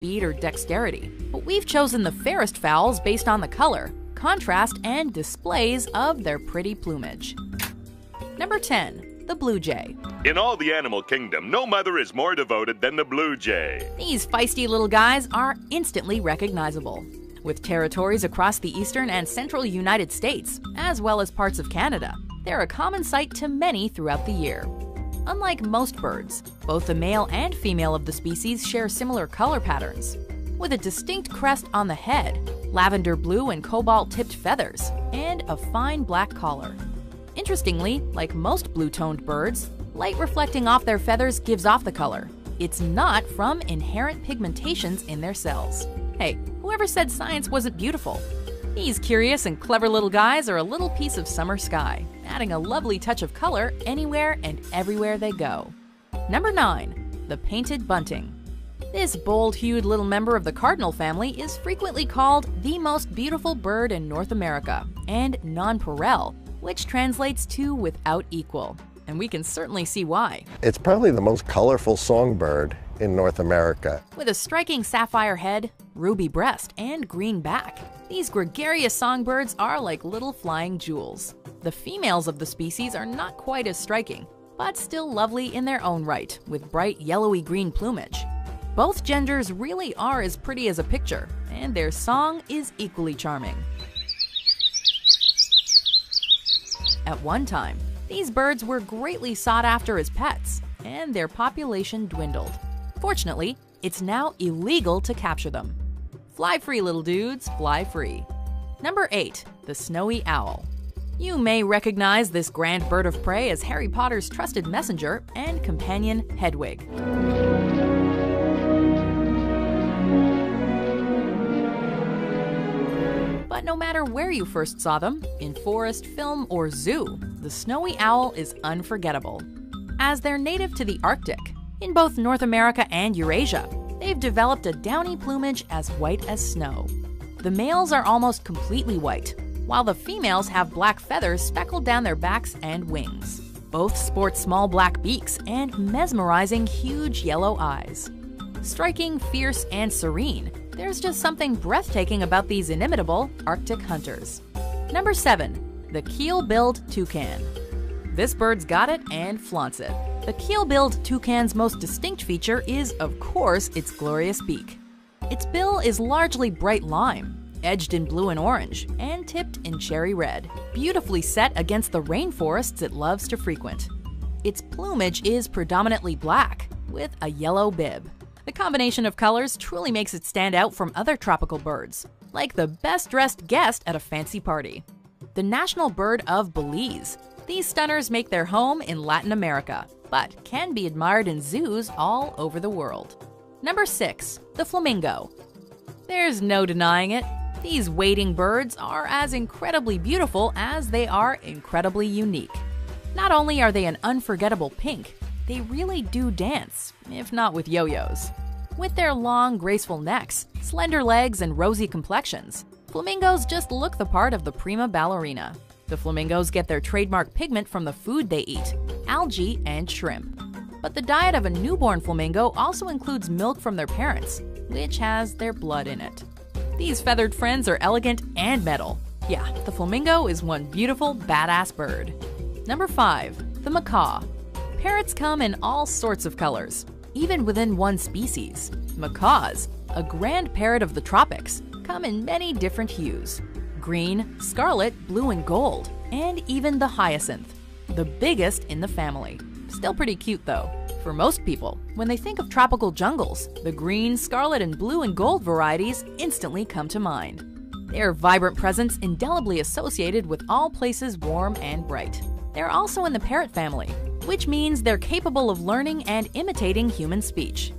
speed or dexterity, but we've chosen the fairest fowls based on the color, contrast, and displays of their pretty plumage. Number 10. The blue jay. In all the animal kingdom, no mother is more devoted than the blue jay. These feisty little guys are instantly recognizable. With territories across the eastern and central United States, as well as parts of Canada, they're a common sight to many throughout the year. Unlike most birds, both the male and female of the species share similar color patterns, with a distinct crest on the head, lavender blue and cobalt-tipped feathers, and a fine black collar. Interestingly, like most blue-toned birds, light reflecting off their feathers gives off the color. It's not from inherent pigmentations in their cells. Hey, whoever said science wasn't beautiful? These curious and clever little guys are a little piece of summer sky, adding a lovely touch of color anywhere and everywhere they go. Number 9. The painted bunting. This bold-hued little member of the cardinal family is frequently called the most beautiful bird in North America and nonpareil, which translates to without equal. And we can certainly see why. It's probably the most colorful songbird in North America. With a striking sapphire head, ruby breast, and green back, these gregarious songbirds are like little flying jewels. The females of the species are not quite as striking, but still lovely in their own right, with bright yellowy-green plumage. Both genders really are as pretty as a picture, and their song is equally charming. At one time, these birds were greatly sought after as pets, and their population dwindled. Fortunately, it's now illegal to capture them. Fly free, little dudes, fly free. Number 8. The snowy owl. You may recognize this grand bird of prey as Harry Potter's trusted messenger and companion Hedwig. But no matter where you first saw them, in forest, film, or zoo, the snowy owl is unforgettable. As they're native to the Arctic, in both North America and Eurasia, they've developed a downy plumage as white as snow. The males are almost completely white, while the females have black feathers speckled down their backs and wings. Both sport small black beaks and mesmerizing huge yellow eyes. Striking, fierce, and serene, there's just something breathtaking about these inimitable Arctic hunters. Number 7. The keel-billed toucan. This bird's got it and flaunts it. The keel-billed toucan's most distinct feature is, of course, its glorious beak. Its bill is largely bright lime, edged in blue and orange, and tipped in cherry red, beautifully set against the rainforests it loves to frequent. Its plumage is predominantly black, with a yellow bib. The combination of colors truly makes it stand out from other tropical birds, like the best-dressed guest at a fancy party. The national bird of Belize, these stunners make their home in Latin America, but can be admired in zoos all over the world. Number 6. The flamingo. There's no denying it. These wading birds are as incredibly beautiful as they are incredibly unique. Not only are they an unforgettable pink, they really do dance, if not with yo-yos. With their long, graceful necks, slender legs, and rosy complexions, flamingos just look the part of the prima ballerina. The flamingos get their trademark pigment from the food they eat, algae and shrimp. But the diet of a newborn flamingo also includes milk from their parents, which has their blood in it. These feathered friends are elegant and metal. Yeah, the flamingo is one beautiful, badass bird. Number 5. The macaw. Parrots come in all sorts of colors, even within one species. Macaws, a grand parrot of the tropics, come in many different hues. Green, scarlet, blue, and gold, and even the hyacinth, the biggest in the family. Still pretty cute though. For most people, when they think of tropical jungles, the green, scarlet, and blue and gold varieties instantly come to mind. Their vibrant presence indelibly associated with all places warm and bright. They're also in the parrot family, which means they're capable of learning and imitating human speech.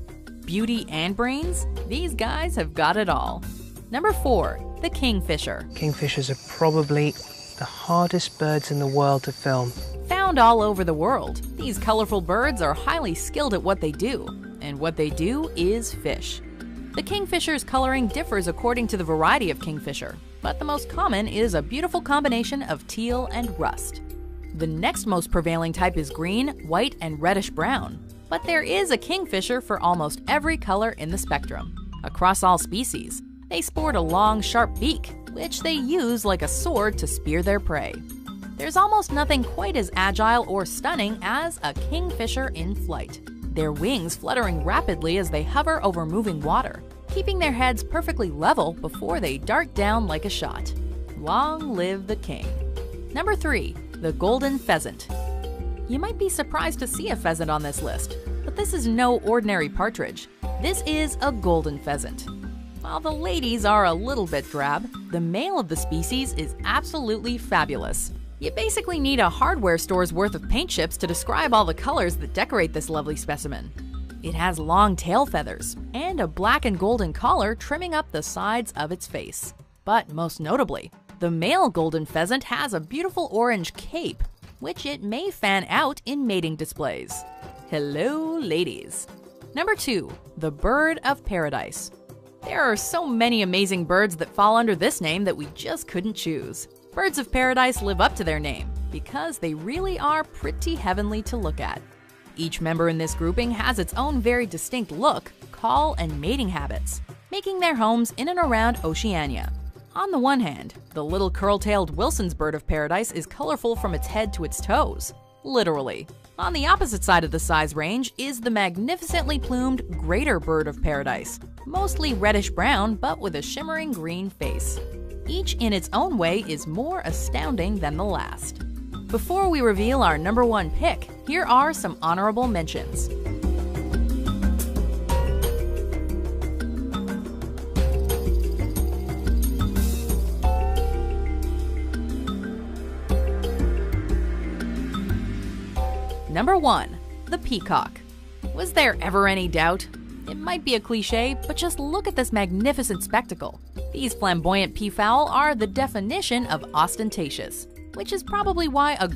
Beauty and brains? These guys have got it all. Number 4. The kingfisher. Kingfishers are probably the hardest birds in the world to film. Found all over the world, these colorful birds are highly skilled at what they do, and what they do is fish. The kingfisher's coloring differs according to the variety of kingfisher, but the most common is a beautiful combination of teal and rust. The next most prevailing type is green, white, and reddish-brown, but there is a kingfisher for almost every color in the spectrum. Across all species, they sport a long, sharp beak, which they use like a sword to spear their prey. There's almost nothing quite as agile or stunning as a kingfisher in flight, their wings fluttering rapidly as they hover over moving water, keeping their heads perfectly level before they dart down like a shot. Long live the king. Number 3. The golden pheasant. You might be surprised to see a pheasant on this list, but this is no ordinary partridge. This is a golden pheasant. While the ladies are a little bit drab, the male of the species is absolutely fabulous. You basically need a hardware store's worth of paint chips to describe all the colors that decorate this lovely specimen. It has long tail feathers and a black and golden collar trimming up the sides of its face. But most notably, the male golden pheasant has a beautiful orange cape, which it may fan out in mating displays. Hello, ladies. Number 2. The bird of paradise. There are so many amazing birds that fall under this name that we just couldn't choose. Birds of paradise live up to their name because they really are pretty heavenly to look at. Each member in this grouping has its own very distinct look, call, and mating habits, making their homes in and around Oceania. On the one hand, the little curl-tailed Wilson's bird of paradise is colorful from its head to its toes, literally. On the opposite side of the size range is the magnificently plumed greater bird of paradise, mostly reddish-brown but with a shimmering green face. Each in its own way is more astounding than the last. Before we reveal our number 1 pick, here are some honorable mentions. Number 1. The peacock. Was there ever any doubt? It might be a cliche, but just look at this magnificent spectacle. These flamboyant peafowl are the definition of ostentatious, which is probably why a